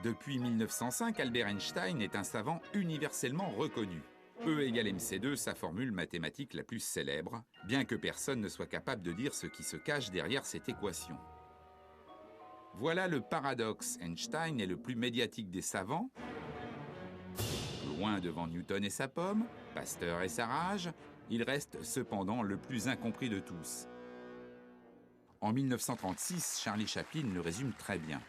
Depuis 1905, Albert Einstein est un savant universellement reconnu. E égale mc2, sa formule mathématique la plus célèbre, bien que personne ne soit capable de dire ce qui se cache derrière cette équation. Voilà le paradoxe. Einstein est le plus médiatique des savants, loin devant Newton et sa pomme, Pasteur et sa rage, il reste cependant le plus incompris de tous. En 1936, Charlie Chaplin le résume très bien.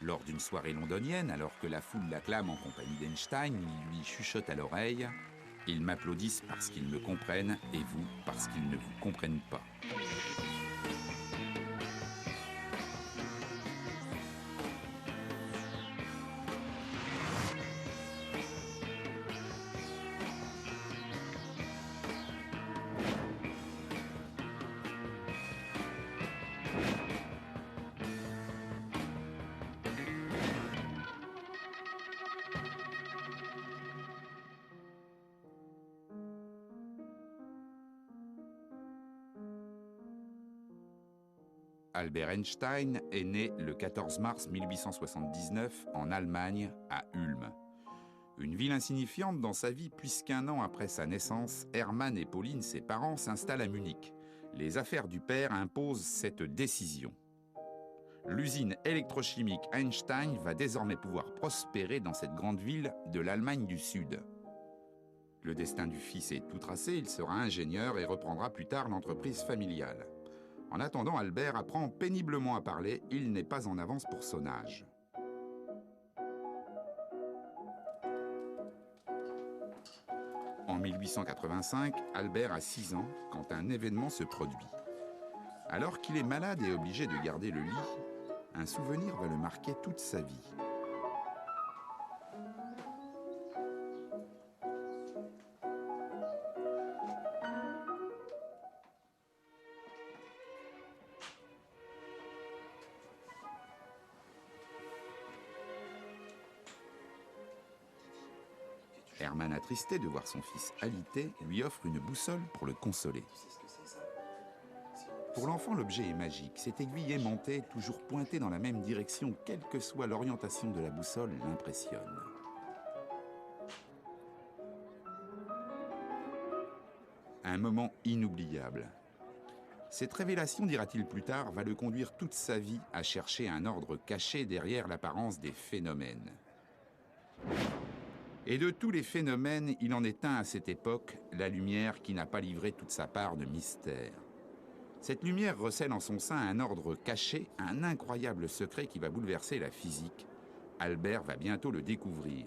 Lors d'une soirée londonienne, alors que la foule l'acclame en compagnie d'Einstein, il lui chuchote à l'oreille « Ils m'applaudissent parce qu'ils me comprennent et vous parce qu'ils ne vous comprennent pas ». Albert Einstein est né le 14 mars 1879 en Allemagne, à Ulm. Une ville insignifiante dans sa vie puisqu'un an après sa naissance, Hermann et Pauline, ses parents, s'installent à Munich. Les affaires du père imposent cette décision. L'usine électrochimique Einstein va désormais pouvoir prospérer dans cette grande ville de l'Allemagne du Sud. Le destin du fils est tout tracé, il sera ingénieur et reprendra plus tard l'entreprise familiale. En attendant, Albert apprend péniblement à parler, il n'est pas en avance pour son âge. En 1885, Albert a 6 ans quand un événement se produit. Alors qu'il est malade et obligé de garder le lit, un souvenir va le marquer toute sa vie. Hermann, attristé de voir son fils alité, lui offre une boussole pour le consoler. Pour l'enfant, l'objet est magique. Cette aiguille aimantée, toujours pointée dans la même direction, quelle que soit l'orientation de la boussole, l'impressionne. Un moment inoubliable. Cette révélation, dira-t-il plus tard, va le conduire toute sa vie à chercher un ordre caché derrière l'apparence des phénomènes. Et de tous les phénomènes, il en est un à cette époque, la lumière qui n'a pas livré toute sa part de mystère. Cette lumière recèle en son sein un ordre caché, un incroyable secret qui va bouleverser la physique. Albert va bientôt le découvrir.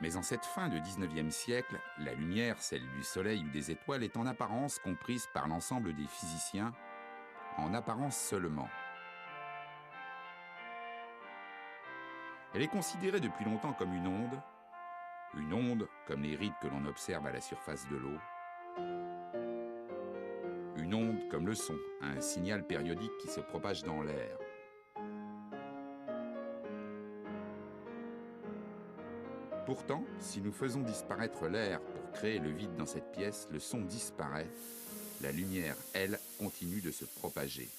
Mais en cette fin de 19e siècle, la lumière, celle du soleil ou des étoiles, est en apparence comprise par l'ensemble des physiciens, en apparence seulement. Elle est considérée depuis longtemps comme une onde comme les rides que l'on observe à la surface de l'eau, une onde comme le son, un signal périodique qui se propage dans l'air. Pourtant, si nous faisons disparaître l'air pour créer le vide dans cette pièce, le son disparaît, la lumière, elle, continue de se propager.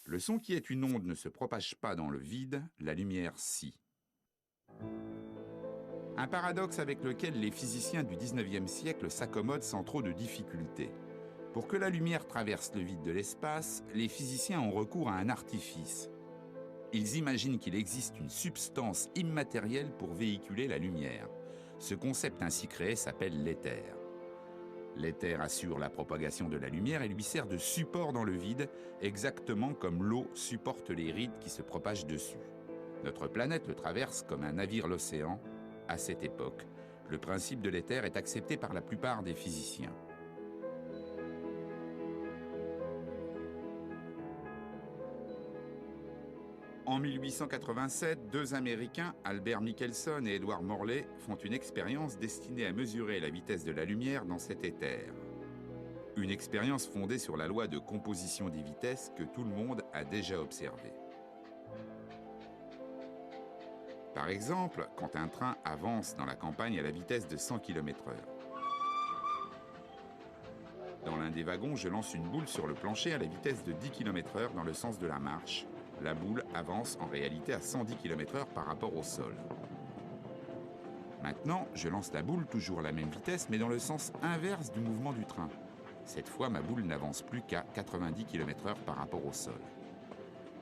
Le son qui est une onde ne se propage pas dans le vide, la lumière si. Un paradoxe avec lequel les physiciens du 19e siècle s'accommodent sans trop de difficultés. Pour que la lumière traverse le vide de l'espace, les physiciens ont recours à un artifice. Ils imaginent qu'il existe une substance immatérielle pour véhiculer la lumière. Ce concept ainsi créé s'appelle l'éther. L'éther assure la propagation de la lumière et lui sert de support dans le vide, exactement comme l'eau supporte les rides qui se propagent dessus. Notre planète le traverse comme un navire l'océan. À cette époque, le principe de l'éther est accepté par la plupart des physiciens. En 1887, 2 Américains, Albert Michelson et Edward Morley, font une expérience destinée à mesurer la vitesse de la lumière dans cet éther. Une expérience fondée sur la loi de composition des vitesses que tout le monde a déjà observée. Par exemple, quand un train avance dans la campagne à la vitesse de 100 km/h. Dans l'un des wagons, je lance une boule sur le plancher à la vitesse de 10 km/h dans le sens de la marche. La boule avance en réalité à 110 km/h par rapport au sol. Maintenant, je lance la boule toujours à la même vitesse, mais dans le sens inverse du mouvement du train. Cette fois, ma boule n'avance plus qu'à 90 km/h par rapport au sol.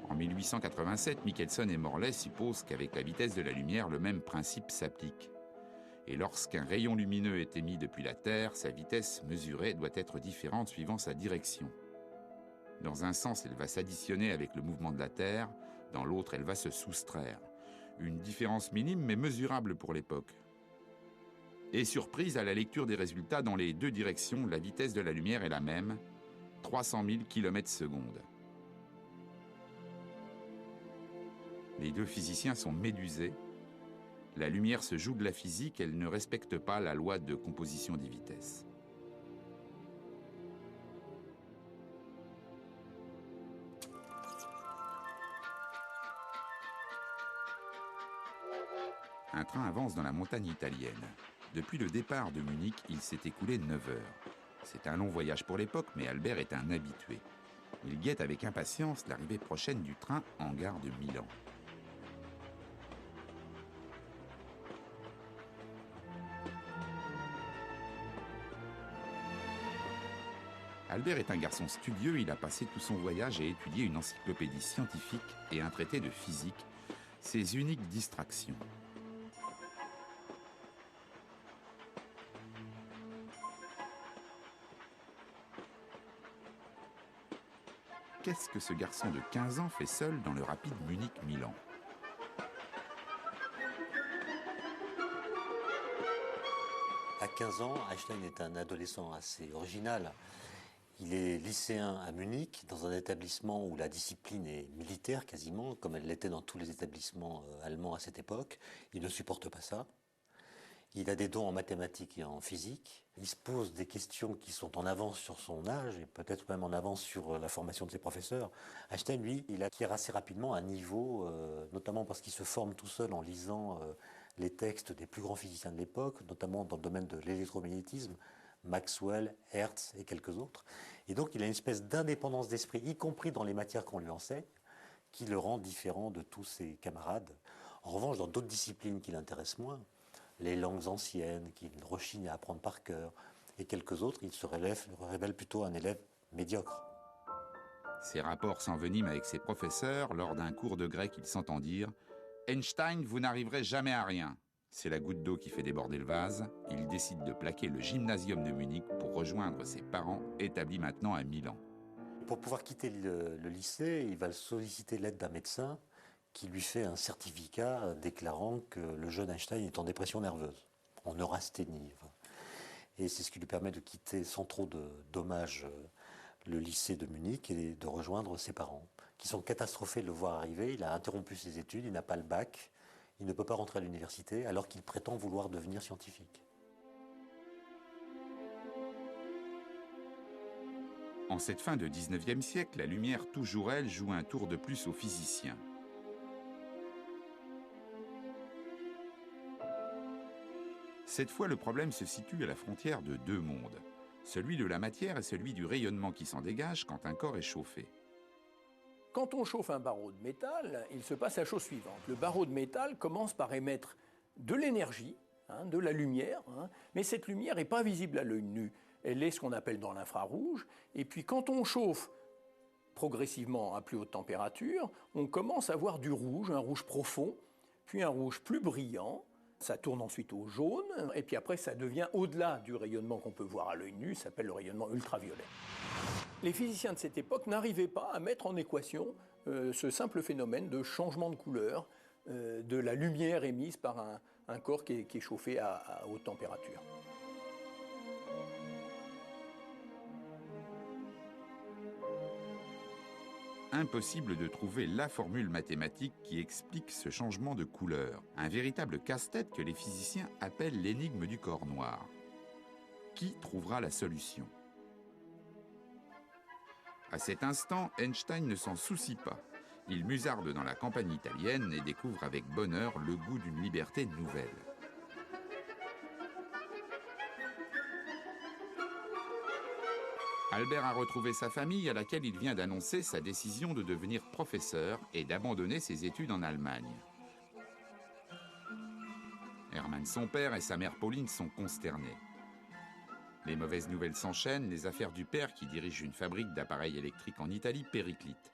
En 1887, Michelson et Morley supposent qu'avec la vitesse de la lumière, le même principe s'applique. Et lorsqu'un rayon lumineux est émis depuis la Terre, sa vitesse mesurée doit être différente suivant sa direction. Dans un sens, elle va s'additionner avec le mouvement de la Terre, dans l'autre, elle va se soustraire. Une différence minime mais mesurable pour l'époque. Et surprise, à la lecture des résultats, dans les deux directions, la vitesse de la lumière est la même, 300 000 km/s. Les deux physiciens sont médusés. La lumière se joue de la physique, elle ne respecte pas la loi de composition des vitesses. Un train avance dans la montagne italienne. Depuis le départ de Munich, il s'est écoulé 9 heures. C'est un long voyage pour l'époque, mais Albert est un habitué. Il guette avec impatience l'arrivée prochaine du train en gare de Milan. Albert est un garçon studieux, il a passé tout son voyage à étudier une encyclopédie scientifique et un traité de physique, ses uniques distractions. Qu'est-ce que ce garçon de 15 ans fait seul dans le rapide Munich-Milan ? À 15 ans, Einstein est un adolescent assez original. Il est lycéen à Munich, dans un établissement où la discipline est militaire quasiment, comme elle l'était dans tous les établissements allemands à cette époque. Il ne supporte pas ça. Il a des dons en mathématiques et en physique. Il se pose des questions qui sont en avance sur son âge et peut-être même en avance sur la formation de ses professeurs. Einstein, lui, il acquiert assez rapidement un niveau, notamment parce qu'il se forme tout seul en lisant les textes des plus grands physiciens de l'époque, notamment dans le domaine de l'électromagnétisme, Maxwell, Hertz et quelques autres. Et donc il a une espèce d'indépendance d'esprit, y compris dans les matières qu'on lui enseigne, qui le rend différent de tous ses camarades. En revanche, dans d'autres disciplines qui l'intéressent moins, les langues anciennes, qu'il rechigne à apprendre par cœur, et quelques autres, il se révèle plutôt un élève médiocre. Ses rapports s'enveniment avec ses professeurs. Lors d'un cours de grec, il s'entend dire « Einstein, vous n'arriverez jamais à rien ». C'est la goutte d'eau qui fait déborder le vase. Il décide de plaquer le gymnasium de Munich pour rejoindre ses parents, établis maintenant à Milan. Pour pouvoir quitter le lycée, il va solliciter l'aide d'un médecin qui lui fait un certificat déclarant que le jeune Einstein est en dépression nerveuse, en neurasthénie. Et c'est ce qui lui permet de quitter sans trop de dommages le lycée de Munich et de rejoindre ses parents, qui sont catastrophés de le voir arriver. Il a interrompu ses études, il n'a pas le bac, il ne peut pas rentrer à l'université alors qu'il prétend vouloir devenir scientifique. En cette fin de 19e siècle, la lumière, toujours elle, joue un tour de plus aux physiciens. Cette fois, le problème se situe à la frontière de deux mondes, celui de la matière et celui du rayonnement qui s'en dégage quand un corps est chauffé. Quand on chauffe un barreau de métal, il se passe la chose suivante. Le barreau de métal commence par émettre de l'énergie, de la lumière, mais cette lumière n'est pas visible à l'œil nu. Elle est ce qu'on appelle dans l'infrarouge. Et puis quand on chauffe progressivement à plus haute température, on commence à voir du rouge, un rouge profond, puis un rouge plus brillant. Ça tourne ensuite au jaune, et puis après ça devient au-delà du rayonnement qu'on peut voir à l'œil nu, ça s'appelle le rayonnement ultraviolet. Les physiciens de cette époque n'arrivaient pas à mettre en équation ce simple phénomène de changement de couleur de la lumière émise par un corps qui est chauffé à haute température. Impossible de trouver la formule mathématique qui explique ce changement de couleur. Un véritable casse-tête que les physiciens appellent l'énigme du corps noir. Qui trouvera la solution ? À cet instant, Einstein ne s'en soucie pas. Il musarde dans la campagne italienne et découvre avec bonheur le goût d'une liberté nouvelle. Albert a retrouvé sa famille à laquelle il vient d'annoncer sa décision de devenir professeur et d'abandonner ses études en Allemagne. Hermann, son père, et sa mère Pauline sont consternés. Les mauvaises nouvelles s'enchaînent, les affaires du père qui dirige une fabrique d'appareils électriques en Italie périclitent.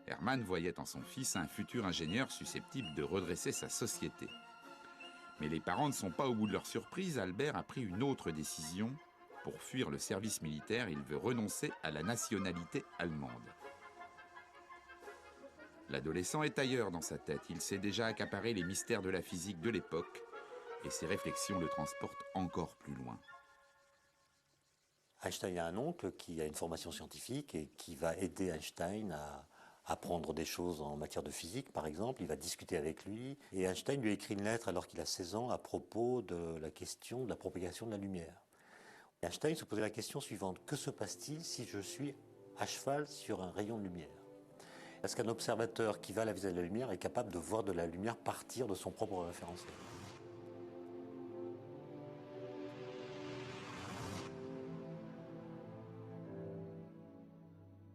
Hermann voyait en son fils un futur ingénieur susceptible de redresser sa société. Mais les parents ne sont pas au bout de leur surprise. Albert a pris une autre décision. Pour fuir le service militaire, il veut renoncer à la nationalité allemande. L'adolescent est ailleurs dans sa tête. Il sait déjà accaparer les mystères de la physique de l'époque et ses réflexions le transportent encore plus loin. Einstein a un oncle qui a une formation scientifique et qui va aider Einstein à apprendre des choses en matière de physique, par exemple. Il va discuter avec lui. Et Einstein lui écrit une lettre alors qu'il a 16 ans à propos de la question de la propagation de la lumière. Et Einstein se posait la question suivante. Que se passe-t-il si je suis à cheval sur un rayon de lumière? Est-ce qu'un observateur qui va à la vitesse de la lumière est capable de voir de la lumière partir de son propre référentiel?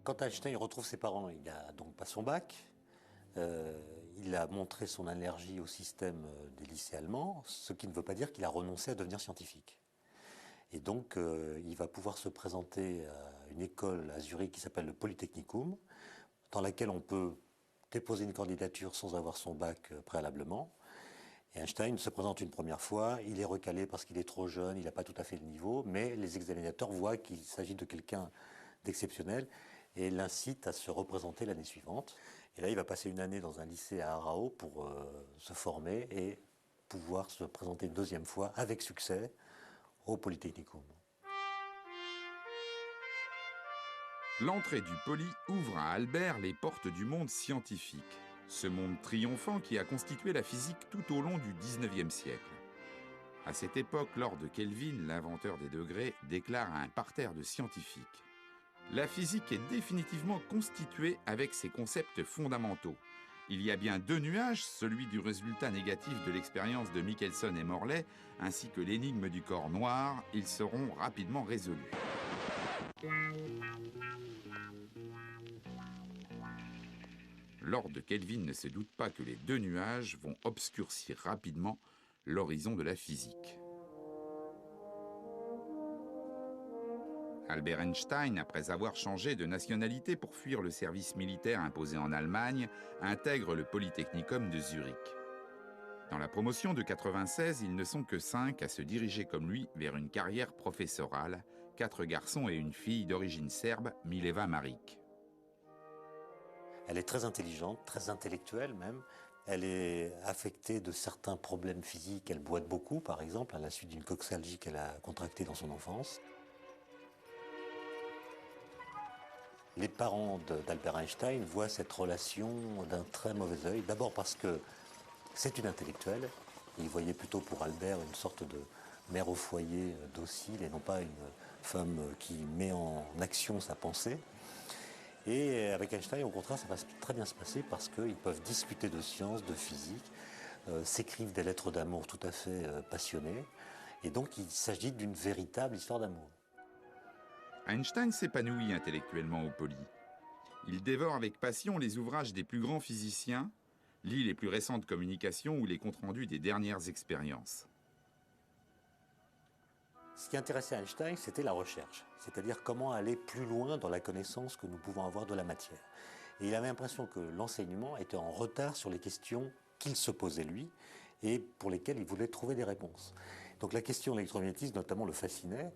Quand Einstein retrouve ses parents, il n'a donc pas son bac. Il a montré son allergie au système des lycées allemands, ce qui ne veut pas dire qu'il a renoncé à devenir scientifique. Et donc, il va pouvoir se présenter à une école à Zurich qui s'appelle le Polytechnicum, dans laquelle on peut déposer une candidature sans avoir son bac préalablement. Et Einstein se présente une première fois, il est recalé parce qu'il est trop jeune, il n'a pas tout à fait le niveau, mais les examinateurs voient qu'il s'agit de quelqu'un d'exceptionnel et l'incitent à se représenter l'année suivante. Et là, il va passer une année dans un lycée à Aarau pour se former et pouvoir se présenter une deuxième fois avec succès au Polytechnicum. L'entrée du Poly ouvre à Albert les portes du monde scientifique, ce monde triomphant qui a constitué la physique tout au long du XIXe siècle. À cette époque, Lord Kelvin, l'inventeur des degrés, déclare à un parterre de scientifiques: la physique est définitivement constituée avec ses concepts fondamentaux. Il y a bien deux nuages, celui du résultat négatif de l'expérience de Michelson et Morley, ainsi que l'énigme du corps noir. Ils seront rapidement résolus. Lord Kelvin ne se doute pas que les deux nuages vont obscurcir rapidement l'horizon de la physique. Albert Einstein, après avoir changé de nationalité pour fuir le service militaire imposé en Allemagne, intègre le Polytechnicum de Zurich. Dans la promotion de 96, ils ne sont que 5 à se diriger comme lui vers une carrière professorale, 4 garçons et une fille d'origine serbe, Mileva Marić. Elle est très intelligente, très intellectuelle même. Elle est affectée de certains problèmes physiques. Elle boite beaucoup, par exemple, à la suite d'une coxalgie qu'elle a contractée dans son enfance. Les parents d'Albert Einstein voient cette relation d'un très mauvais œil. D'abord parce que c'est une intellectuelle. Ils voyaient plutôt pour Albert une sorte de mère au foyer docile et non pas une femme qui met en action sa pensée. Et avec Einstein, au contraire, ça va très bien se passer parce qu'ils peuvent discuter de sciences, de physique, s'écrivent des lettres d'amour tout à fait passionnées. Et donc, il s'agit d'une véritable histoire d'amour. Einstein s'épanouit intellectuellement au Poly. Il dévore avec passion les ouvrages des plus grands physiciens, lit les plus récentes communications ou les comptes rendus des dernières expériences. Ce qui intéressait Einstein, c'était la recherche, c'est-à-dire comment aller plus loin dans la connaissance que nous pouvons avoir de la matière. Et il avait l'impression que l'enseignement était en retard sur les questions qu'il se posait lui et pour lesquelles il voulait trouver des réponses. Donc la question de l'électromagnétisme notamment le fascinait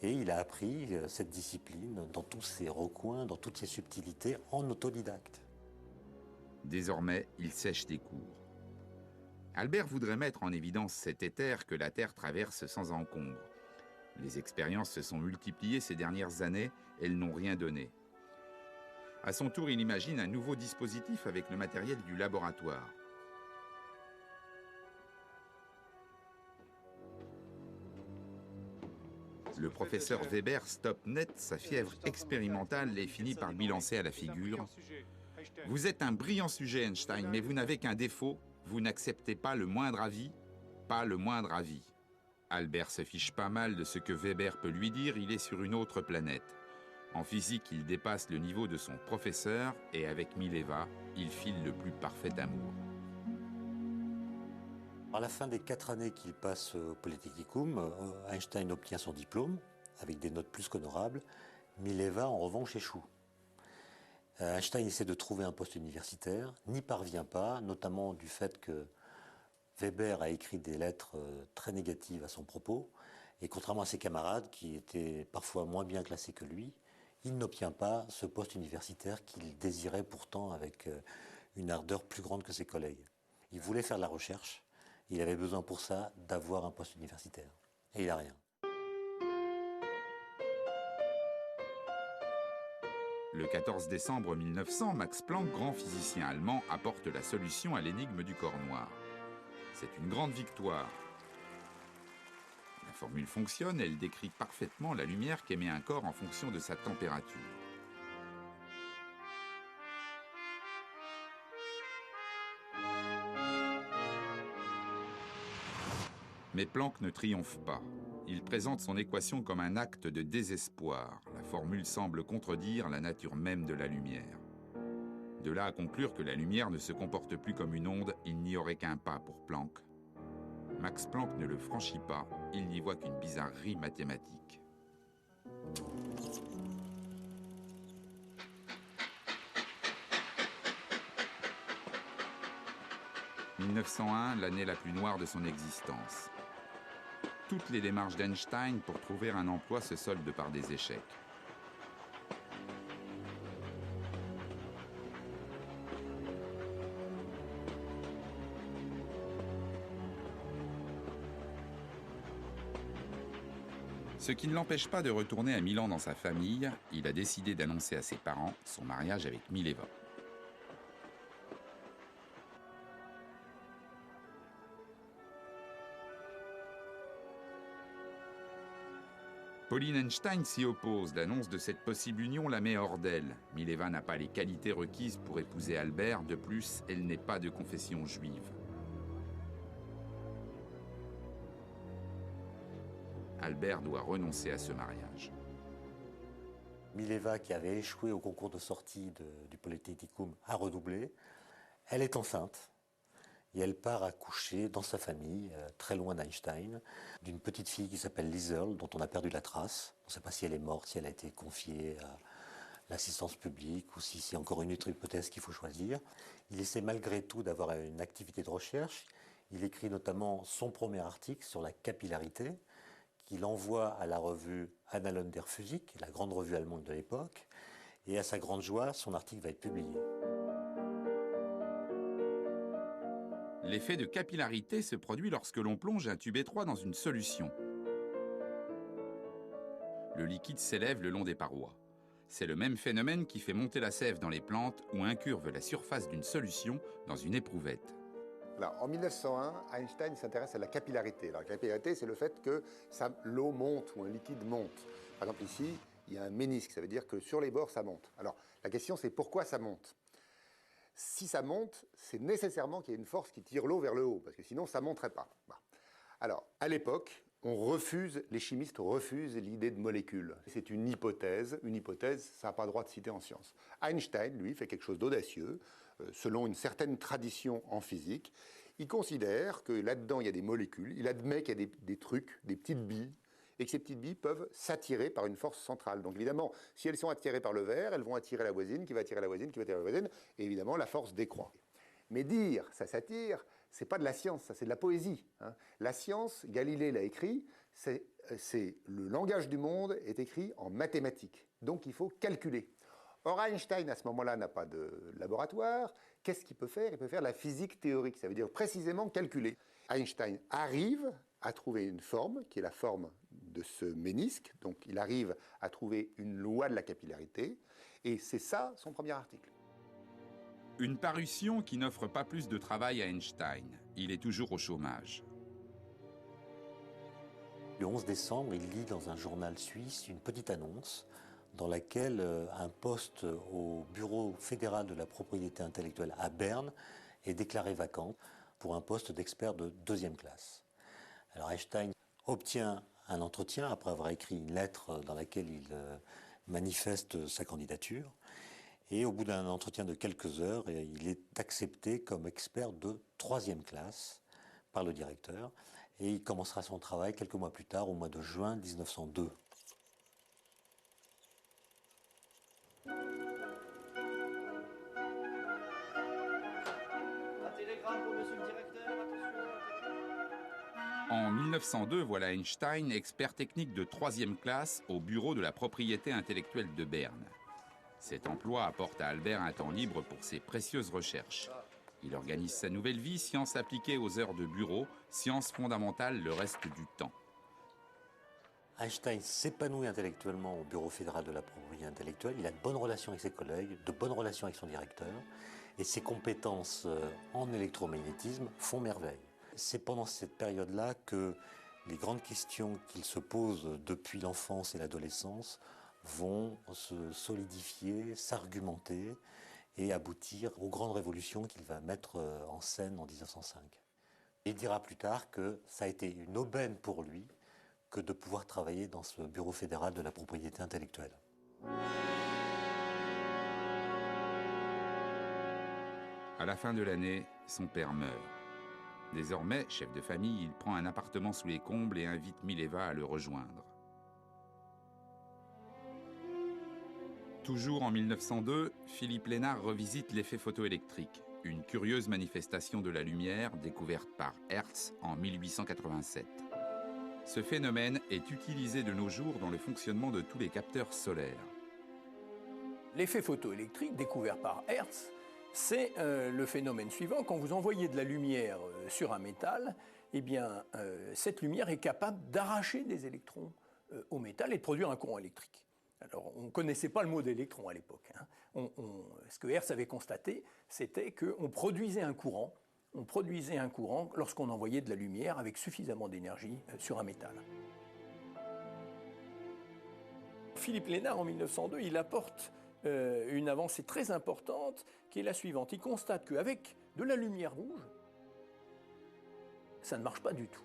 et il a appris cette discipline dans tous ses recoins, dans toutes ses subtilités en autodidacte. Désormais, il sèche des cours. Albert voudrait mettre en évidence cet éther que la Terre traverse sans encombre. Les expériences se sont multipliées ces dernières années, elles n'ont rien donné. À son tour, il imagine un nouveau dispositif avec le matériel du laboratoire. Le professeur Weber stoppe net sa fièvre expérimentale et finit par lui lancer à la figure: « Vous êtes un brillant sujet, Einstein, mais vous n'avez qu'un défaut, vous n'acceptez pas le moindre avis, pas le moindre avis. » Albert se fiche pas mal de ce que Weber peut lui dire, il est sur une autre planète. En physique, il dépasse le niveau de son professeur et avec Mileva, il file le plus parfait amour. À la fin des 4 années qu'il passe au Polytechnicum, Einstein obtient son diplôme avec des notes plus qu'honorables. Mileva, en revanche, échoue. Einstein essaie de trouver un poste universitaire, n'y parvient pas, notamment du fait que Weber a écrit des lettres très négatives à son propos, et contrairement à ses camarades, qui étaient parfois moins bien classés que lui, il n'obtient pas ce poste universitaire qu'il désirait pourtant avec une ardeur plus grande que ses collègues. Il voulait faire de la recherche, il avait besoin pour ça d'avoir un poste universitaire, et il n'a rien. Le 14 décembre 1900, Max Planck, grand physicien allemand, apporte la solution à l'énigme du corps noir. C'est une grande victoire. La formule fonctionne, elle décrit parfaitement la lumière qu'émet un corps en fonction de sa température. Mais Planck ne triomphe pas. Il présente son équation comme un acte de désespoir. La formule semble contredire la nature même de la lumière. De là à conclure que la lumière ne se comporte plus comme une onde, il n'y aurait qu'un pas pour Planck. Max Planck ne le franchit pas, il n'y voit qu'une bizarrerie mathématique. « 1901, l'année la plus noire de son existence. Toutes les démarches d'Einstein pour trouver un emploi se soldent par des échecs. Ce qui ne l'empêche pas de retourner à Milan dans sa famille, il a décidé d'annoncer à ses parents son mariage avec Mileva. Pauline Einstein s'y oppose. L'annonce de cette possible union la met hors d'elle. Mileva n'a pas les qualités requises pour épouser Albert. De plus, elle n'est pas de confession juive. Albert doit renoncer à ce mariage. Mileva, qui avait échoué au concours de sortie du Polytechnicum, a redoublé. Elle est enceinte et elle part accoucher dans sa famille, très loin d'Einstein, d'une petite fille qui s'appelle Liesl, dont on a perdu la trace. On ne sait pas si elle est morte, si elle a été confiée à l'assistance publique ou si c'est encore une autre hypothèse qu'il faut choisir. Il essaie malgré tout d'avoir une activité de recherche. Il écrit notamment son premier article sur la capillarité, qu'il envoie à la revue Annalen der Physik, la grande revue allemande de l'époque, et à sa grande joie, son article va être publié. L'effet de capillarité se produit lorsque l'on plonge un tube étroit dans une solution. Le liquide s'élève le long des parois. C'est le même phénomène qui fait monter la sève dans les plantes ou incurve la surface d'une solution dans une éprouvette. Alors, en 1901, Einstein s'intéresse à la capillarité. Alors, la capillarité, c'est le fait que l'eau monte ou un liquide monte. Par exemple, ici, il y a un ménisque, ça veut dire que sur les bords, ça monte. Alors, la question, c'est pourquoi ça monte? Si ça monte, c'est nécessairement qu'il y ait une force qui tire l'eau vers le haut, parce que sinon, ça ne monterait pas. Bon. Alors, à l'époque, les chimistes refusent l'idée de molécules. C'est une hypothèse, ça n'a pas le droit de citer en science. Einstein, lui, fait quelque chose d'audacieux, selon une certaine tradition en physique. Il considère que là-dedans, il y a des molécules, il admet qu'il y a des trucs, des petites billes, et que ces petites billes peuvent s'attirer par une force centrale. Donc évidemment, si elles sont attirées par le verre, elles vont attirer la voisine, qui va attirer la voisine, qui va attirer la voisine, et évidemment, la force décroît. Mais dire ça s'attire, c'est pas de la science, ça c'est de la poésie. Hein. La science, Galilée l'a écrit, le langage du monde est écrit en mathématiques. Donc il faut calculer. Or Einstein, à ce moment-là, n'a pas de laboratoire. Qu'est-ce qu'il peut faire? Il peut faire la physique théorique, ça veut dire précisément calculer. Einstein arrive à trouver une forme, qui est la forme de ce ménisque. Donc il arrive à trouver une loi de la capillarité. Et c'est ça son premier article. Une parution qui n'offre pas plus de travail à Einstein. Il est toujours au chômage. Le 11 décembre, il lit dans un journal suisse une petite annonce dans laquelle un poste au Bureau fédéral de la propriété intellectuelle à Berne est déclaré vacant pour un poste d'expert de 2e classe. Alors Einstein obtient un entretien après avoir écrit une lettre dans laquelle il manifeste sa candidature. Et au bout d'un entretien de quelques heures, il est accepté comme expert de 3e classe par le directeur. Et il commencera son travail quelques mois plus tard, au mois de juin 1902. En 1902, voilà Einstein, expert technique de 3e classe au bureau de la propriété intellectuelle de Berne. Cet emploi apporte à Albert un temps libre pour ses précieuses recherches. Il organise sa nouvelle vie, sciences appliquées aux heures de bureau, sciences fondamentales le reste du temps. Einstein s'épanouit intellectuellement au bureau fédéral de la propriété intellectuelle. Il a de bonnes relations avec ses collègues, de bonnes relations avec son directeur. Et ses compétences en électromagnétisme font merveille. C'est pendant cette période-là que les grandes questions qu'il se pose depuis l'enfance et l'adolescence vont se solidifier, s'argumenter et aboutir aux grandes révolutions qu'il va mettre en scène en 1905. Il dira plus tard que ça a été une aubaine pour lui que de pouvoir travailler dans ce bureau fédéral de la propriété intellectuelle. À la fin de l'année, son père meurt. Désormais, chef de famille, il prend un appartement sous les combles et invite Mileva à le rejoindre. Toujours en 1902, Philippe Lénard revisite l'effet photoélectrique, une curieuse manifestation de la lumière découverte par Hertz en 1887. Ce phénomène est utilisé de nos jours dans le fonctionnement de tous les capteurs solaires. L'effet photoélectrique découvert par Hertz, c'est le phénomène suivant. Quand vous envoyez de la lumière sur un métal, eh bien, cette lumière est capable d'arracher des électrons au métal et de produire un courant électrique. Alors, on ne connaissait pas le mot d'électron à l'époque. Ce que Hertz avait constaté, c'était qu'on produisait un courant. On produisait un courant lorsqu'on envoyait de la lumière avec suffisamment d'énergie sur un métal. Philippe Lénard, en 1902, il apporte une avancée très importante qui est la suivante. Il constate qu'avec de la lumière rouge, ça ne marche pas du tout.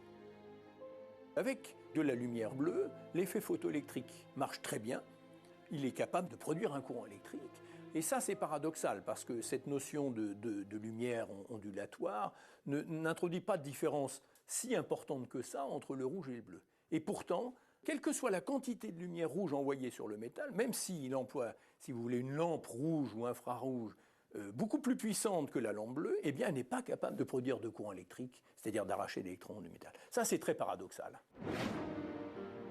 Avec de la lumière bleue, l'effet photoélectrique marche très bien. Il est capable de produire un courant électrique. Et ça, c'est paradoxal, parce que cette notion de lumière ondulatoire n'introduit pas de différence si importante que ça entre le rouge et le bleu. Et pourtant, quelle que soit la quantité de lumière rouge envoyée sur le métal, même s'il emploie, si vous voulez, une lampe rouge ou infrarouge beaucoup plus puissante que la lampe bleue, eh bien, elle n'est pas capable de produire de courant électrique, c'est-à-dire d'arracher l'électron du métal. Ça, c'est très paradoxal.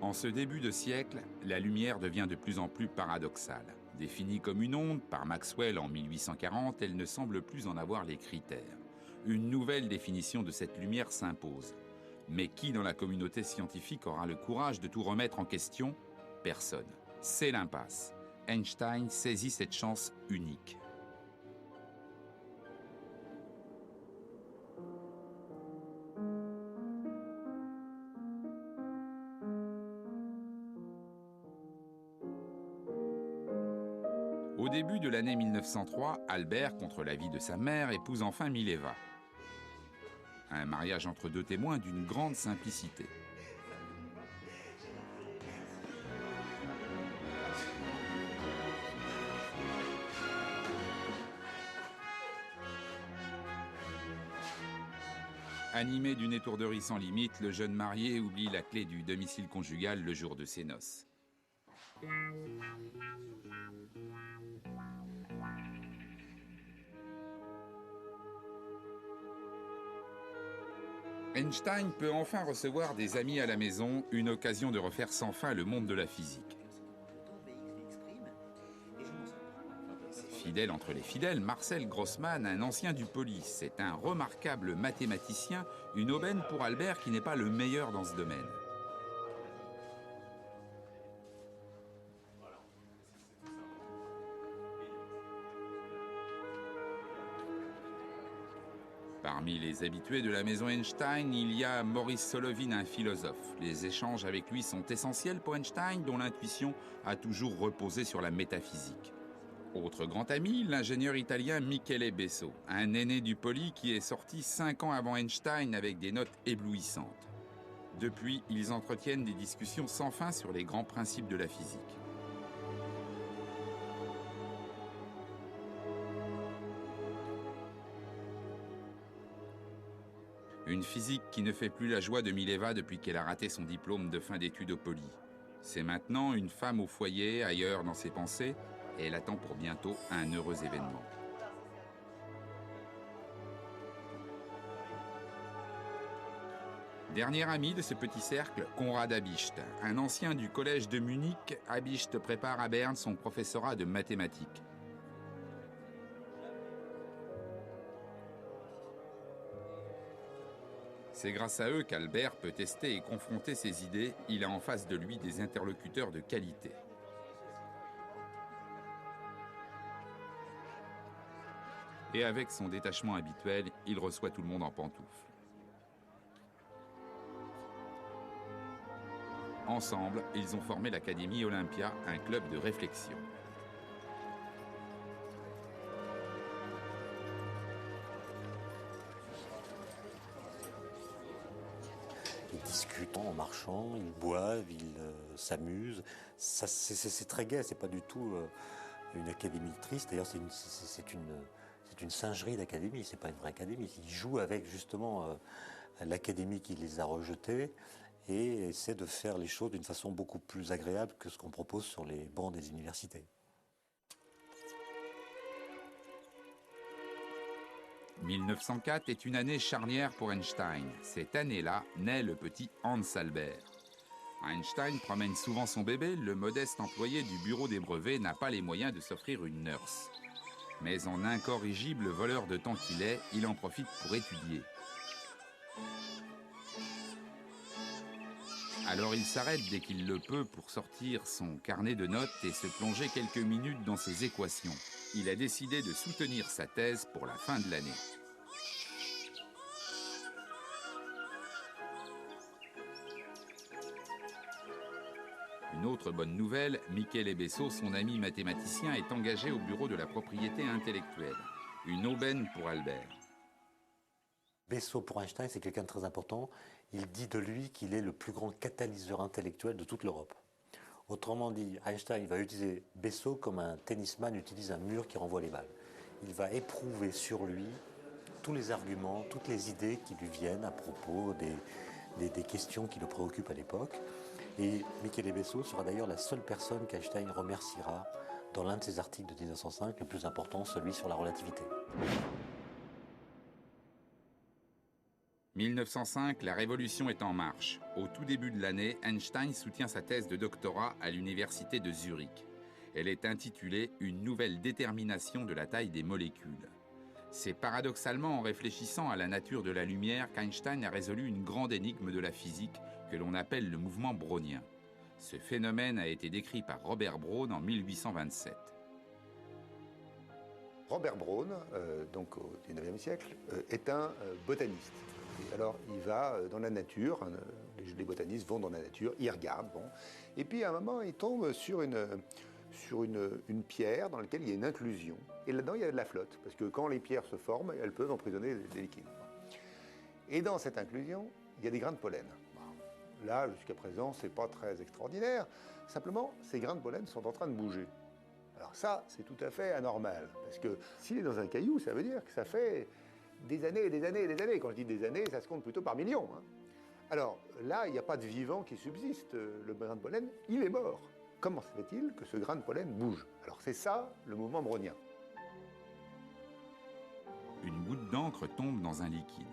En ce début de siècle, la lumière devient de plus en plus paradoxale. Définie comme une onde par Maxwell en 1840, elle ne semble plus en avoir les critères. Une nouvelle définition de cette lumière s'impose. Mais qui dans la communauté scientifique aura le courage de tout remettre en question? Personne. C'est l'impasse. Einstein saisit cette chance unique. Au début de l'année 1903, Albert, contre l'avis de sa mère, épouse enfin Mileva. Un mariage entre deux témoins d'une grande simplicité. Animé d'une étourderie sans limite, le jeune marié oublie la clé du domicile conjugal le jour de ses noces. Einstein peut enfin recevoir des amis à la maison, une occasion de refaire sans fin le monde de la physique. Fidèle entre les fidèles, Marcel Grossmann, un ancien du Polis, c'est un remarquable mathématicien, une aubaine pour Albert qui n'est pas le meilleur dans ce domaine. Parmi les habitués de la maison Einstein, il y a Maurice Solovin, un philosophe. Les échanges avec lui sont essentiels pour Einstein, dont l'intuition a toujours reposé sur la métaphysique. Autre grand ami, l'ingénieur italien Michele Besso, un aîné du Poli qui est sorti 5 ans avant Einstein avec des notes éblouissantes. Depuis, ils entretiennent des discussions sans fin sur les grands principes de la physique. Une physique qui ne fait plus la joie de Mileva depuis qu'elle a raté son diplôme de fin d'études au Poly. C'est maintenant une femme au foyer, ailleurs dans ses pensées, et elle attend pour bientôt un heureux événement. Dernier ami de ce petit cercle, Konrad Habicht, un ancien du collège de Munich. Habicht prépare à Berne son professorat de mathématiques. C'est grâce à eux qu'Albert peut tester et confronter ses idées. Il a en face de lui des interlocuteurs de qualité. Et avec son détachement habituel, il reçoit tout le monde en pantoufles. Ensemble, ils ont formé l'Académie Olympia, un club de réflexion. Ils discutent en marchant, ils boivent, ils s'amusent. C'est très gai, c'est pas du tout une académie triste. D'ailleurs, c'est une singerie d'académie, c'est pas une vraie académie. Ils jouent avec justement l'académie qui les a rejetés et essaient de faire les choses d'une façon beaucoup plus agréable que ce qu'on propose sur les bancs des universités. « 1904 est une année charnière pour Einstein. Cette année-là naît le petit Hans Albert. Einstein promène souvent son bébé. Le modeste employé du bureau des brevets n'a pas les moyens de s'offrir une nurse. Mais en incorrigible voleur de temps qu'il est, il en profite pour étudier. Alors il s'arrête dès qu'il le peut pour sortir son carnet de notes et se plonger quelques minutes dans ses équations. Il a décidé de soutenir sa thèse pour la fin de l'année. Une autre bonne nouvelle, Michele Besso, son ami mathématicien, est engagé au bureau de la propriété intellectuelle. Une aubaine pour Albert. Besso, pour Einstein, c'est quelqu'un de très important. Il dit de lui qu'il est le plus grand catalyseur intellectuel de toute l'Europe. Autrement dit, Einstein va utiliser Besso comme un tennisman utilise un mur qui renvoie les balles. Il va éprouver sur lui tous les arguments, toutes les idées qui lui viennent à propos des questions qui le préoccupent à l'époque. Et Michele Besso sera d'ailleurs la seule personne qu'Einstein remerciera dans l'un de ses articles de 1905, le plus important, celui sur la relativité. 1905, la révolution est en marche. Au tout début de l'année, Einstein soutient sa thèse de doctorat à l'université de Zurich. Elle est intitulée « Une nouvelle détermination de la taille des molécules ». C'est paradoxalement en réfléchissant à la nature de la lumière qu'Einstein a résolu une grande énigme de la physique que l'on appelle le mouvement brownien. Ce phénomène a été décrit par Robert Brown en 1827. Robert Brown, donc au XIXe siècle, est un botaniste. Et alors, il va dans la nature, les botanistes vont dans la nature, ils regardent, bon. Et puis, à un moment, il tombe sur une pierre dans laquelle il y a une inclusion. Et là-dedans, il y a de la flotte, parce que quand les pierres se forment, elles peuvent emprisonner des liquides. Et dans cette inclusion, il y a des grains de pollen. Là, jusqu'à présent, c'est pas très extraordinaire. Simplement, ces grains de pollen sont en train de bouger. Alors ça, c'est tout à fait anormal, parce que s'il est dans un caillou, ça veut dire que ça fait des années et des années et des années. Quand je dis des années, ça se compte plutôt par millions. Alors là, il n'y a pas de vivant qui subsiste. Le grain de pollen, il est mort. Comment se fait-il que ce grain de pollen bouge? Alors c'est ça, le mouvement brownien. Une goutte d'encre tombe dans un liquide.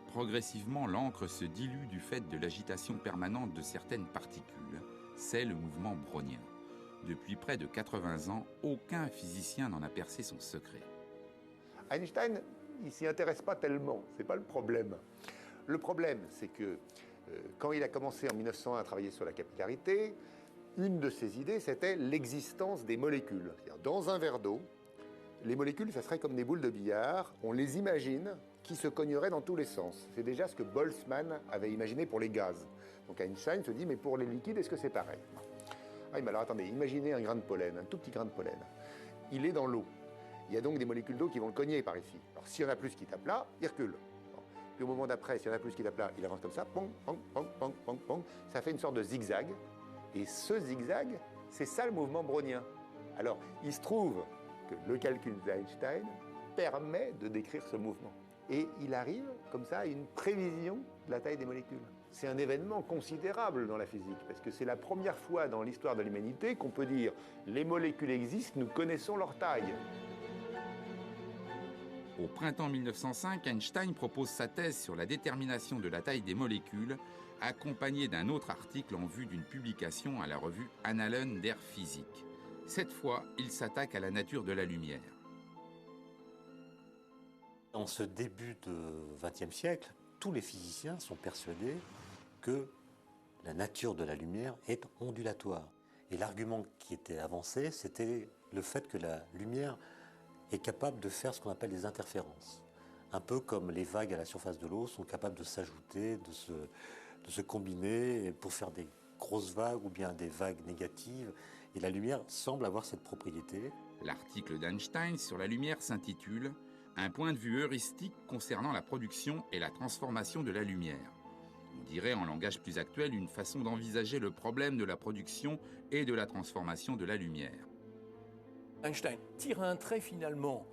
Progressivement, l'encre se dilue du fait de l'agitation permanente de certaines particules. C'est le mouvement brownien. Depuis près de 80 ans, aucun physicien n'en a percé son secret. Einstein, il ne s'y intéresse pas tellement, c'est pas le problème. Le problème, c'est que quand il a commencé en 1901 à travailler sur la capillarité, une de ses idées, c'était l'existence des molécules. C'est-à-dire, dans un verre d'eau, les molécules, ça serait comme des boules de billard, on les imagine qui se cogneraient dans tous les sens. C'est déjà ce que Boltzmann avait imaginé pour les gaz. Donc Einstein se dit, mais pour les liquides, est-ce que c'est pareil? Ah, mais alors attendez, imaginez un grain de pollen, un tout petit grain de pollen. Il est dans l'eau. Il y a donc des molécules d'eau qui vont le cogner par ici. Alors s'il y en a plus qui tape là, il recule. Bon. Puis au moment d'après, s'il y en a plus qui tape là, il avance comme ça, pong, pong, pong, pong, pong, pong. Ça fait une sorte de zigzag. Et ce zigzag, c'est ça le mouvement brownien. Alors, il se trouve que le calcul d'Einstein permet de décrire ce mouvement. et il arrive comme ça à une prévision de la taille des molécules. C'est un événement considérable dans la physique, parce que c'est la première fois dans l'histoire de l'humanité qu'on peut dire les molécules existent, nous connaissons leur taille. Au printemps 1905, Einstein propose sa thèse sur la détermination de la taille des molécules, accompagné d'un autre article en vue d'une publication à la revue Annalen der Physik. Cette fois, il s'attaque à la nature de la lumière. Dans ce début de XXe siècle, tous les physiciens sont persuadés que la nature de la lumière est ondulatoire. Et l'argument qui était avancé, c'était le fait que la lumière est capable de faire ce qu'on appelle des interférences. Un peu comme les vagues à la surface de l'eau sont capables de s'ajouter, de se combiner pour faire des grosses vagues ou bien des vagues négatives. Et la lumière semble avoir cette propriété. L'article d'Einstein sur la lumière s'intitule « Un point de vue heuristique concernant la production et la transformation de la lumière ». On dirait en langage plus actuel une façon d'envisager le problème de la production et de la transformation de la lumière. Einstein tire un trait finalement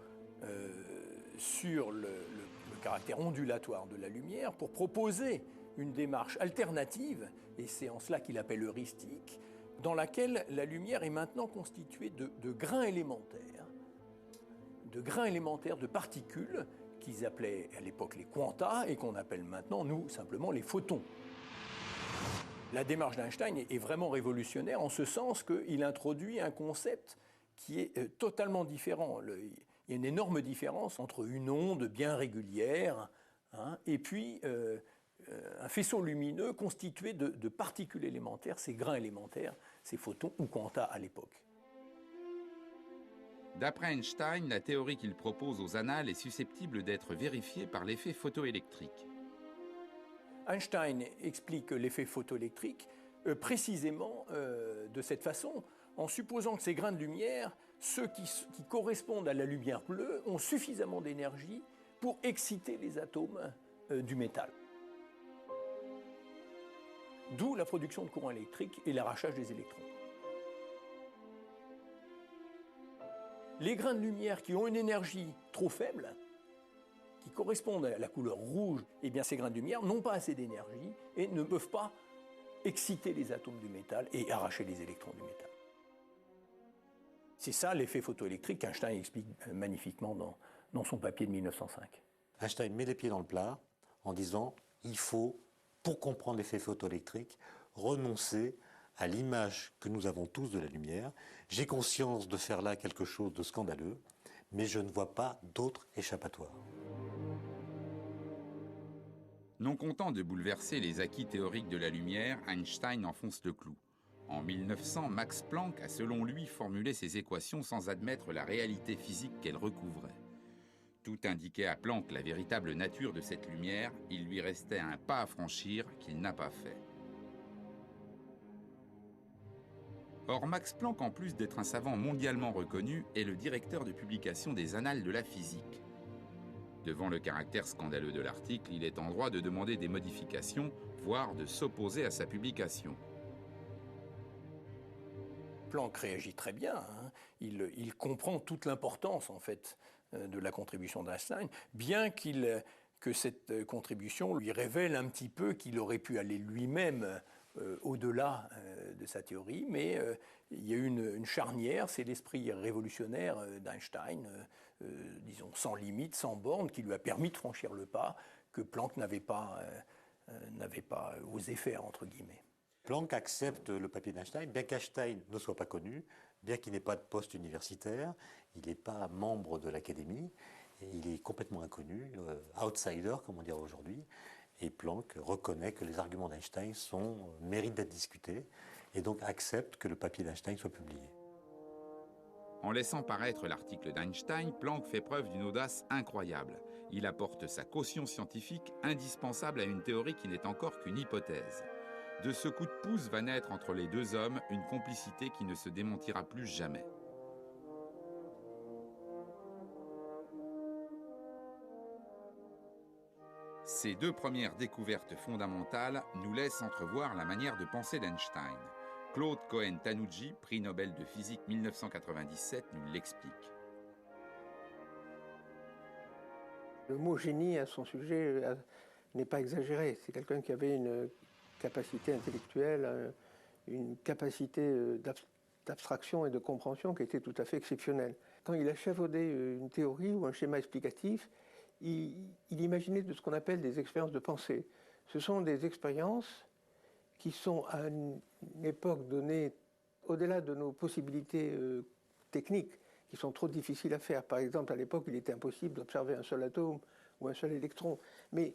sur le caractère ondulatoire de la lumière pour proposer une démarche alternative, et c'est en cela qu'il appelle heuristique, dans laquelle la lumière est maintenant constituée de grains élémentaires, de particules qu'ils appelaient à l'époque les quanta et qu'on appelle maintenant, nous, simplement les photons. La démarche d'Einstein est vraiment révolutionnaire en ce sens qu'il introduit un concept qui est totalement différent. Il y a une énorme différence entre une onde bien régulière et puis un faisceau lumineux constitué de particules élémentaires, ces grains élémentaires, ces photons ou quanta à l'époque. D'après Einstein, la théorie qu'il propose aux annales est susceptible d'être vérifiée par l'effet photoélectrique. Einstein explique l'effet photoélectrique précisément de cette façon, en supposant que ces grains de lumière, ceux qui correspondent à la lumière bleue, ont suffisamment d'énergie pour exciter les atomes du métal. D'où la production de courant électrique et l'arrachage des électrons. Les grains de lumière qui ont une énergie trop faible, qui correspondent à la couleur rouge, eh bien ces grains de lumière n'ont pas assez d'énergie et ne peuvent pas exciter les atomes du métal et arracher les électrons du métal. C'est ça l'effet photoélectrique qu'Einstein explique magnifiquement dans son papier de 1905. Einstein met les pieds dans le plat en disant il faut, pour comprendre l'effet photoélectrique, renoncer à l'image que nous avons tous de la lumière. J'ai conscience de faire là quelque chose de scandaleux, mais je ne vois pas d'autre échappatoire. Non content de bouleverser les acquis théoriques de la lumière, Einstein enfonce le clou. En 1900, Max Planck a selon lui formulé ses équations sans admettre la réalité physique qu'elles recouvraient. Tout indiquait à Planck la véritable nature de cette lumière, il lui restait un pas à franchir qu'il n'a pas fait. Or, Max Planck, en plus d'être un savant mondialement reconnu, est le directeur de publication des Annales de la physique. Devant le caractère scandaleux de l'article, il est en droit de demander des modifications, voire de s'opposer à sa publication. Planck réagit très bien. Il comprend toute l'importance, en fait, de la contribution d'Einstein, bien que cette contribution lui révèle un petit peu qu'il aurait pu aller lui-même au-delà de sa théorie, mais il y a eu une charnière, c'est l'esprit révolutionnaire d'Einstein, disons sans limite, sans borne, qui lui a permis de franchir le pas que Planck n'avait pas osé faire, entre guillemets. Planck accepte le papier d'Einstein, bien qu'Einstein ne soit pas connu, bien qu'il n'ait pas de poste universitaire, il n'est pas membre de l'académie, et il est complètement inconnu, outsider, comme on dirait aujourd'hui. Et Planck reconnaît que les arguments d'Einstein méritent d'être discutés et donc accepte que le papier d'Einstein soit publié. En laissant paraître l'article d'Einstein, Planck fait preuve d'une audace incroyable. Il apporte sa caution scientifique indispensable à une théorie qui n'est encore qu'une hypothèse. De ce coup de pouce va naître entre les deux hommes une complicité qui ne se démentira plus jamais. Ces deux premières découvertes fondamentales nous laissent entrevoir la manière de penser d'Einstein. Claude Cohen-Tanucci, prix Nobel de physique 1997, nous l'explique. Le mot génie à son sujet n'est pas exagéré. C'est quelqu'un qui avait une capacité intellectuelle, une capacité d'abstraction et de compréhension qui était tout à fait exceptionnelle. Quand il a chapeauté une théorie ou un schéma explicatif, il imaginait de ce qu'on appelle des expériences de pensée. Ce sont des expériences qui sont à une époque donnée, au-delà de nos possibilités techniques, qui sont trop difficiles à faire. Par exemple, à l'époque, il était impossible d'observer un seul atome ou un seul électron. Mais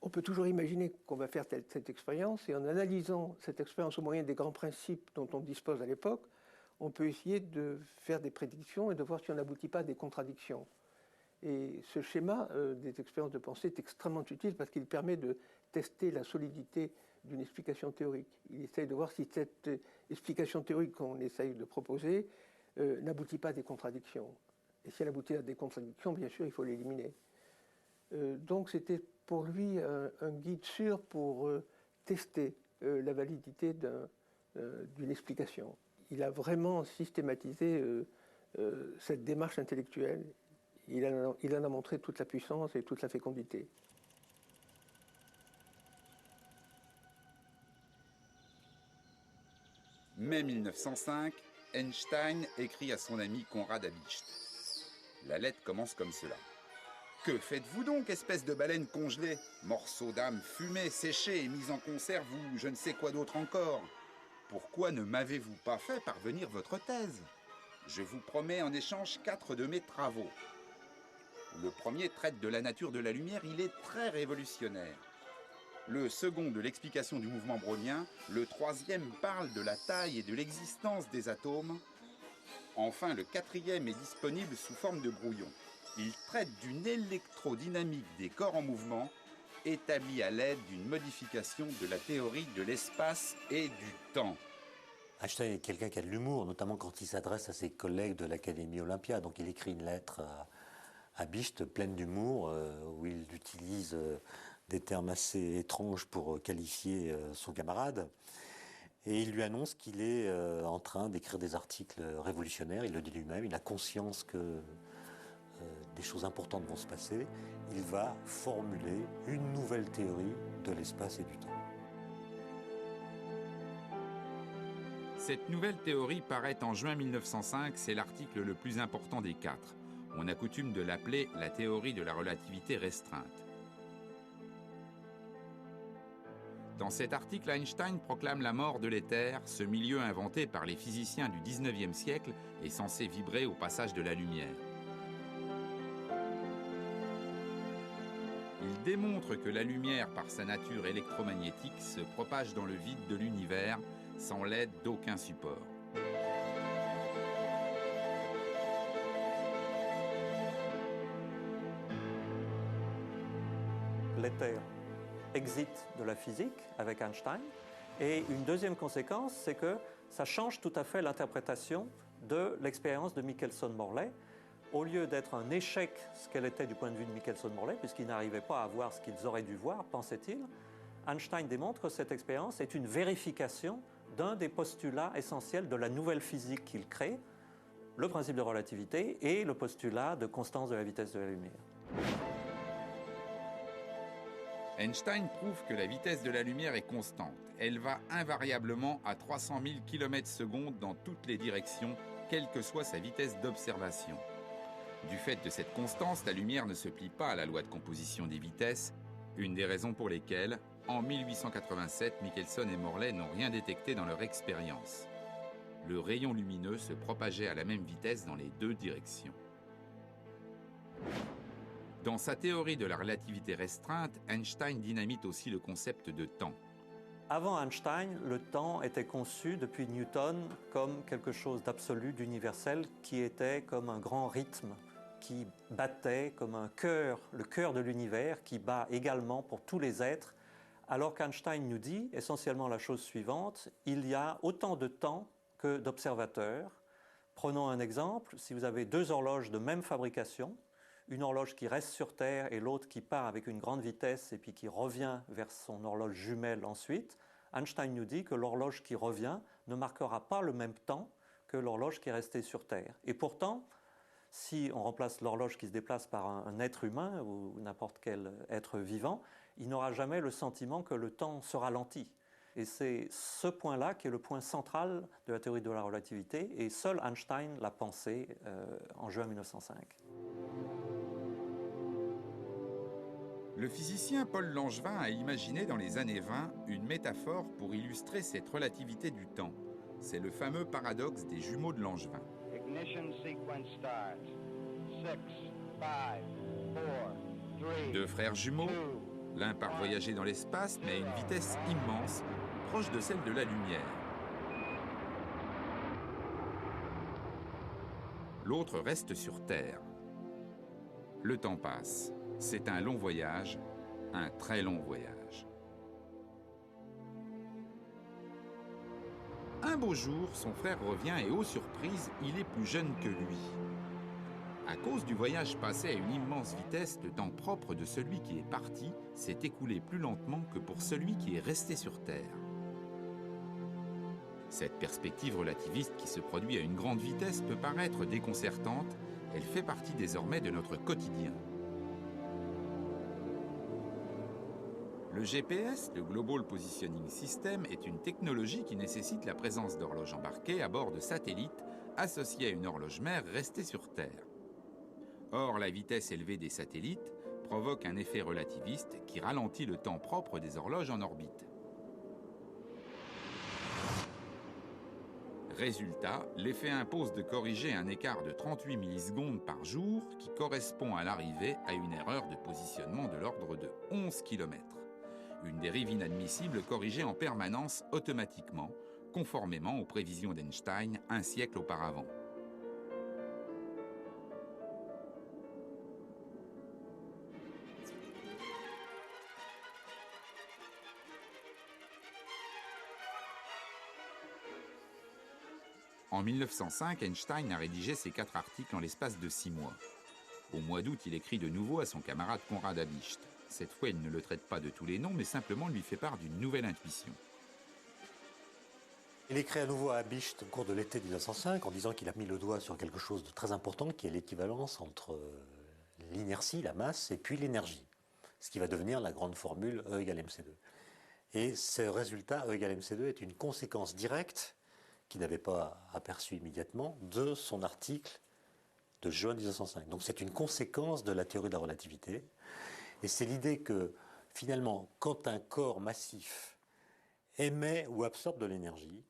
on peut toujours imaginer qu'on va faire cette expérience, et en analysant cette expérience au moyen des grands principes dont on dispose à l'époque, on peut essayer de faire des prédictions et de voir si on n'aboutit pas à des contradictions. Et ce schéma des expériences de pensée est extrêmement utile parce qu'il permet de tester la solidité d'une explication théorique. Il essaye de voir si cette explication théorique qu'on essaye de proposer n'aboutit pas à des contradictions. Et si elle aboutit à des contradictions, bien sûr, il faut l'éliminer. Donc c'était pour lui un guide sûr pour tester la validité d'une explication. Il a vraiment systématisé cette démarche intellectuelle. Il en a montré toute la puissance et toute la fécondité. Mai 1905, Einstein écrit à son ami Konrad Abicht. La lettre commence comme cela. « Que faites-vous donc, espèce de baleine congelée? Morceau d'âme fumée, séchée et mise en conserve ou je ne sais quoi d'autre encore? Pourquoi ne m'avez-vous pas fait parvenir votre thèse? Je vous promets en échange 4 de mes travaux. Le premier traite de la nature de la lumière, il est très révolutionnaire. Le second de l'explication du mouvement brownien, le troisième parle de la taille et de l'existence des atomes. Enfin, le quatrième est disponible sous forme de brouillon. Il traite d'une électrodynamique des corps en mouvement, établie à l'aide d'une modification de la théorie de l'espace et du temps. » Einstein est quelqu'un qui a de l'humour, notamment quand il s'adresse à ses collègues de l'Académie Olympia. Donc il écrit une lettre à Bicht pleine d'humour, où il utilise des termes assez étranges pour qualifier son camarade. Et il lui annonce qu'il est en train d'écrire des articles révolutionnaires. Il le dit lui-même, il a conscience que des choses importantes vont se passer. Il va formuler une nouvelle théorie de l'espace et du temps. Cette nouvelle théorie paraît en juin 1905, c'est l'article le plus important des 4. On a coutume de l'appeler la théorie de la relativité restreinte. Dans cet article, Einstein proclame la mort de l'éther, ce milieu inventé par les physiciens du 19e siècle et censé vibrer au passage de la lumière. Il démontre que la lumière, par sa nature électromagnétique, se propage dans le vide de l'univers sans l'aide d'aucun support. L'éther exit de la physique avec Einstein. Et une deuxième conséquence, c'est que ça change tout à fait l'interprétation de l'expérience de Michelson-Morley. Au lieu d'être un échec, ce qu'elle était du point de vue de Michelson-Morley, puisqu'ils n'arrivaient pas à voir ce qu'ils auraient dû voir, pensait-il, Einstein démontre que cette expérience est une vérification d'un des postulats essentiels de la nouvelle physique qu'il crée, le principe de relativité et le postulat de constance de la vitesse de la lumière. Einstein prouve que la vitesse de la lumière est constante. Elle va invariablement à 300 000 km/s dans toutes les directions, quelle que soit sa vitesse d'observation. Du fait de cette constance, la lumière ne se plie pas à la loi de composition des vitesses, une des raisons pour lesquelles, en 1887, Michelson et Morley n'ont rien détecté dans leur expérience. Le rayon lumineux se propageait à la même vitesse dans les deux directions. Dans sa théorie de la relativité restreinte, Einstein dynamite aussi le concept de temps. Avant Einstein, le temps était conçu depuis Newton comme quelque chose d'absolu, d'universel, qui était comme un grand rythme, qui battait comme un cœur, le cœur de l'univers, qui bat également pour tous les êtres, alors qu'Einstein nous dit essentiellement la chose suivante, il y a autant de temps que d'observateurs. Prenons un exemple, si vous avez deux horloges de même fabrication, une horloge qui reste sur Terre et l'autre qui part avec une grande vitesse et puis qui revient vers son horloge jumelle ensuite, Einstein nous dit que l'horloge qui revient ne marquera pas le même temps que l'horloge qui est restée sur Terre. Et pourtant, Si on remplace l'horloge qui se déplace par un être humain ou n'importe quel être vivant, il n'aura jamais le sentiment que le temps se ralentit. Et c'est ce point-là qui est le point central de la théorie de la relativité, et seul Einstein l'a pensé en juin 1905. Le physicien Paul Langevin a imaginé dans les années 20 une métaphore pour illustrer cette relativité du temps. C'est le fameux paradoxe des jumeaux de Langevin. Ignition sequence starts. 6, 5, 4, 3, Deux frères jumeaux, 2, l'un part voyager dans l'espace, mais à une vitesse immense, proche de celle de la lumière. L'autre reste sur Terre. Le temps passe. C'est un long voyage, un très long voyage. Un beau jour, son frère revient et, ô surprise, il est plus jeune que lui. À cause du voyage passé à une immense vitesse, le temps propre de celui qui est parti s'est écoulé plus lentement que pour celui qui est resté sur Terre. Cette perspective relativiste qui se produit à une grande vitesse peut paraître déconcertante, elle fait partie désormais de notre quotidien. Le GPS, le Global Positioning System, est une technologie qui nécessite la présence d'horloges embarquées à bord de satellites associés à une horloge mère restée sur Terre. Or, la vitesse élevée des satellites provoque un effet relativiste qui ralentit le temps propre des horloges en orbite. Résultat, l'effet impose de corriger un écart de 38 millisecondes par jour qui correspond à l'arrivée à une erreur de positionnement de l'ordre de 11 km. Une dérive inadmissible corrigée en permanence automatiquement, conformément aux prévisions d'Einstein un siècle auparavant. En 1905, Einstein a rédigé ses 4 articles en l'espace de 6 mois. Au mois d'août, il écrit de nouveau à son camarade Konrad Habicht. Cette fois, il ne le traite pas de tous les noms, mais simplement lui fait part d'une nouvelle intuition. Il écrit à nouveau à Habicht au cours de l'été 1905 en disant qu'il a mis le doigt sur quelque chose de très important qui est l'équivalence entre l'inertie, la masse, et puis l'énergie. Ce qui va devenir la grande formule E égale mc2. Et ce résultat, E égale mc2, est une conséquence directe, qu'il n'avait pas aperçue immédiatement, de son article de juin 1905. Donc c'est une conséquence de la théorie de la relativité. Et c'est l'idée que, finalement, quand un corps massif émet ou absorbe de l'énergie,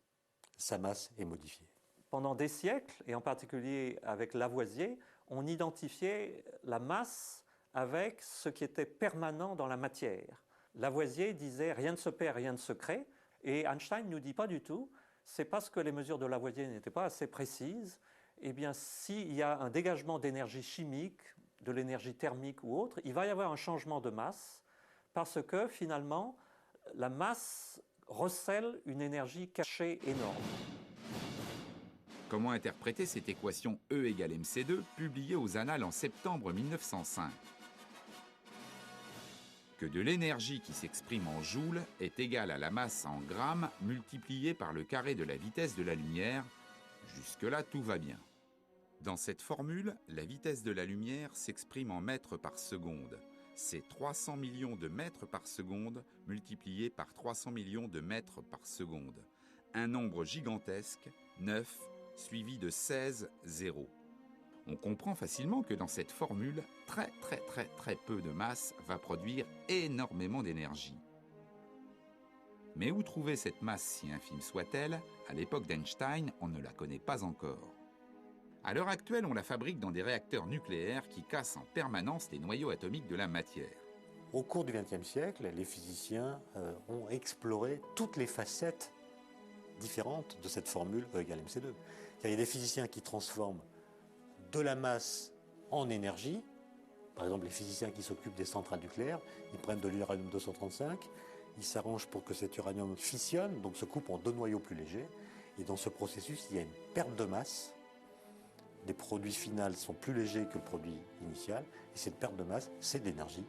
sa masse est modifiée. Pendant des siècles, et en particulier avec Lavoisier, on identifiait la masse avec ce qui était permanent dans la matière. Lavoisier disait « rien ne se perd, rien ne se crée », et Einstein ne nous dit pas du tout, c'est parce que les mesures de Lavoisier n'étaient pas assez précises, eh bien s'il y a un dégagement d'énergie chimique, de l'énergie thermique ou autre, il va y avoir un changement de masse parce que finalement, la masse recèle une énergie cachée énorme. Comment interpréter cette équation E égale mc2 publiée aux Annales en septembre 1905 ? Que de l'énergie qui s'exprime en joules est égale à la masse en grammes multipliée par le carré de la vitesse de la lumière. Jusque-là, tout va bien. Dans cette formule, la vitesse de la lumière s'exprime en mètres par seconde. C'est 300 millions de mètres par seconde multiplié par 300 millions de mètres par seconde. Un nombre gigantesque, 9, suivi de 16 zéros. On comprend facilement que dans cette formule, très peu de masse va produire énormément d'énergie. Mais où trouver cette masse si infime soit-elle? À l'époque d'Einstein, on ne la connaît pas encore. À l'heure actuelle, on la fabrique dans des réacteurs nucléaires qui cassent en permanence les noyaux atomiques de la matière. Au cours du XXe siècle, les physiciens ont exploré toutes les facettes différentes de cette formule E égale mc2. Il y a des physiciens qui transforment de la masse en énergie. Par exemple, les physiciens qui s'occupent des centrales nucléaires, ils prennent de l'uranium-235, ils s'arrangent pour que cet uranium fissionne, donc se coupe en 2 noyaux plus légers. Et dans ce processus, il y a une perte de masse. Les produits finaux sont plus légers que le produit initial. Et cette perte de masse, c'est de l'énergie,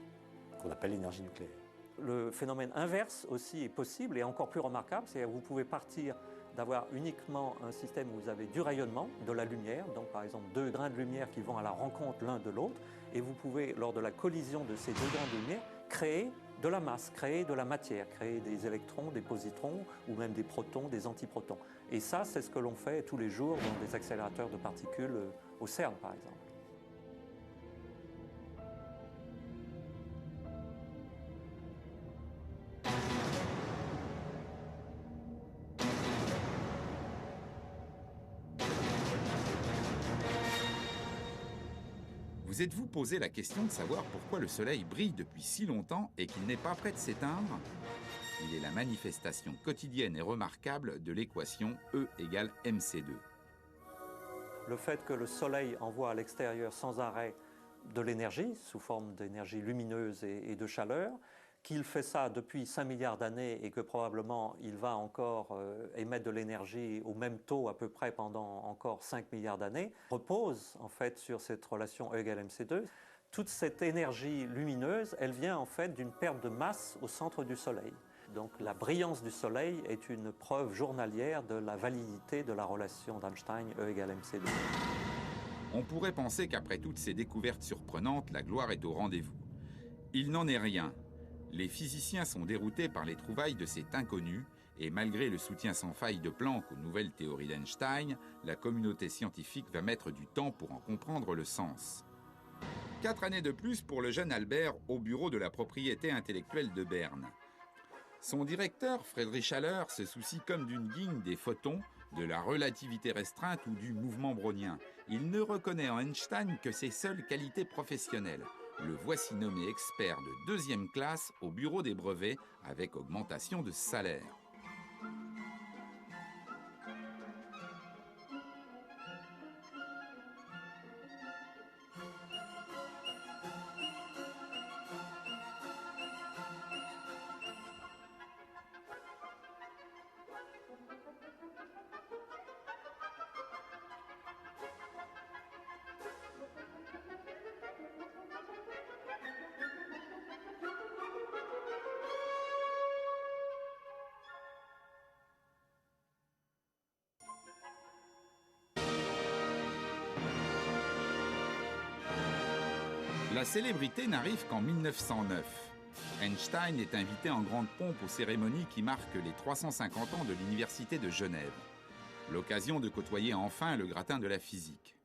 qu'on appelle l'énergie nucléaire. Le phénomène inverse aussi est possible et encore plus remarquable, c'est-à-dire que vous pouvez partir d'avoir uniquement un système où vous avez du rayonnement, de la lumière, donc par exemple 2 grains de lumière qui vont à la rencontre l'un de l'autre, et vous pouvez, lors de la collision de ces 2 grains de lumière, créer de la masse, créer de la matière, créer des électrons, des positrons, ou même des protons, des antiprotons. Et ça, c'est ce que l'on fait tous les jours dans des accélérateurs de particules au CERN, par exemple. Vous êtes-vous posé la question de savoir pourquoi le Soleil brille depuis si longtemps et qu'il n'est pas prêt de s'éteindre? Il est la manifestation quotidienne et remarquable de l'équation E égale mc2. Le fait que le Soleil envoie à l'extérieur sans arrêt de l'énergie, sous forme d'énergie lumineuse et de chaleur, qu'il fait ça depuis 5 milliards d'années et que probablement il va encore émettre de l'énergie au même taux à peu près pendant encore 5 milliards d'années, repose en fait sur cette relation E égale mc2. Toute cette énergie lumineuse, elle vient en fait d'une perte de masse au centre du Soleil. Donc la brillance du Soleil est une preuve journalière de la validité de la relation d'Einstein E égale mc2. On pourrait penser qu'après toutes ces découvertes surprenantes, la gloire est au rendez-vous. Il n'en est rien. Les physiciens sont déroutés par les trouvailles de cet inconnu, et malgré le soutien sans faille de Planck aux nouvelles théories d'Einstein, la communauté scientifique va mettre du temps pour en comprendre le sens. 4 années de plus pour le jeune Albert au bureau de la propriété intellectuelle de Berne. Son directeur, Friedrich Haller, se soucie comme d'une guigne des photons, de la relativité restreinte ou du mouvement brownien. Il ne reconnaît en Einstein que ses seules qualités professionnelles. Le voici nommé expert de 2e classe au bureau des brevets avec augmentation de salaire. La célébrité n'arrive qu'en 1909. Einstein est invité en grande pompe aux cérémonies qui marquent les 350 ans de l'Université de Genève. L'occasion de côtoyer enfin le gratin de la physique.